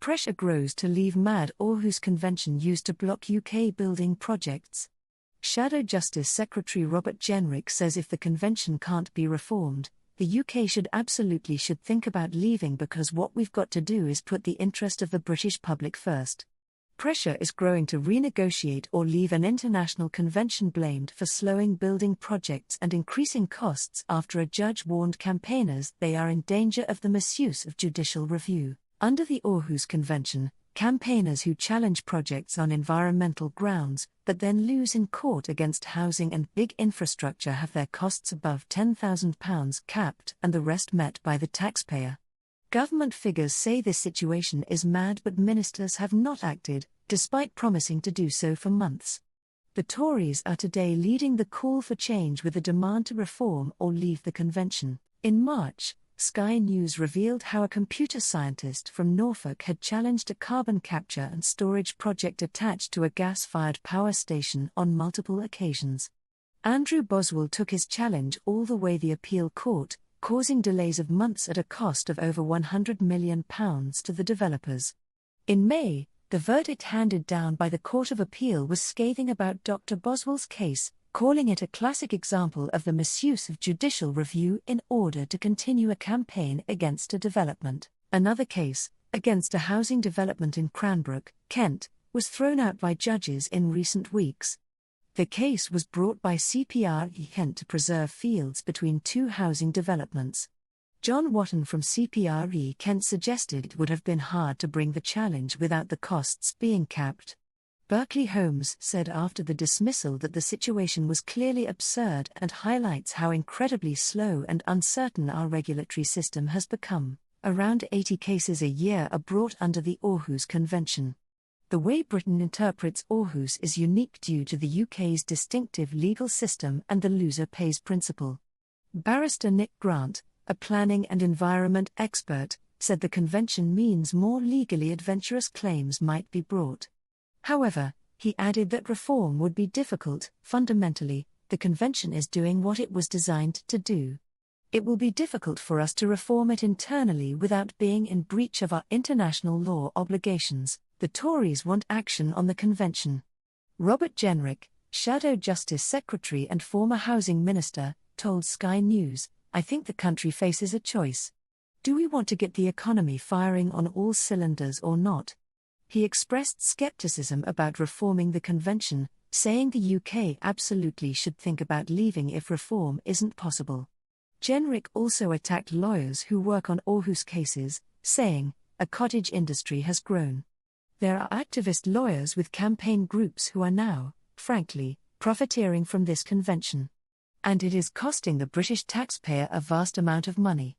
pressure grows to leave Mad Aarhus Convention used to block UK building projects. Shadow Justice Secretary Robert Jenrick says if the convention can't be reformed, the UK should think about leaving because what we've got to do is put the interest of the British public first. Pressure is growing to renegotiate or leave an international convention blamed for slowing building projects and increasing costs after a judge warned campaigners they are in danger of the misuse of judicial review. Under the Aarhus Convention, campaigners who challenge projects on environmental grounds, but then lose in court against housing and big infrastructure have their costs above £10,000 capped and the rest met by the taxpayer. Government figures say this situation is mad, but ministers have not acted, despite promising to do so for months. The Tories are today leading the call for change with a demand to reform or leave the convention. In March, Sky News revealed how a computer scientist from Norfolk had challenged a carbon capture and storage project attached to a gas-fired power station on multiple occasions. Andrew Boswell took his challenge all the way to the appeal court, causing delays of months at a cost of over £100 million to the developers. In May, the verdict handed down by the Court of Appeal was scathing about Dr. Boswell's case, calling it a classic example of the misuse of judicial review in order to continue a campaign against a development. Another case, against a housing development in Cranbrook, Kent, was thrown out by judges in recent weeks. The case was brought by CPRE Kent to preserve fields between two housing developments. John Watton from CPRE Kent suggested it would have been hard to bring the challenge without the costs being capped. Berkeley Holmes said after the dismissal that the situation was clearly absurd and highlights how incredibly slow and uncertain our regulatory system has become. Around 80 cases a year are brought under the Aarhus Convention. The way Britain interprets Aarhus is unique due to the UK's distinctive legal system and the loser pays principle. Barrister Nick Grant, a planning and environment expert, said the convention means more legally adventurous claims might be brought. However, he added that reform would be difficult. Fundamentally, the convention is doing what it was designed to do. It will be difficult for us to reform it internally without being in breach of our international law obligations. The Tories want action on the convention. Robert Jenrick, Shadow Justice Secretary and former Housing Minister, told Sky News, "I think the country faces a choice. Do we want to get the economy firing on all cylinders or not?" He expressed skepticism about reforming the convention, saying the UK absolutely should think about leaving if reform isn't possible. Jenrick also attacked lawyers who work on Aarhus cases, saying, "A cottage industry has grown. There are activist lawyers with campaign groups who are now, frankly, profiteering from this convention. And it is costing the British taxpayer a vast amount of money."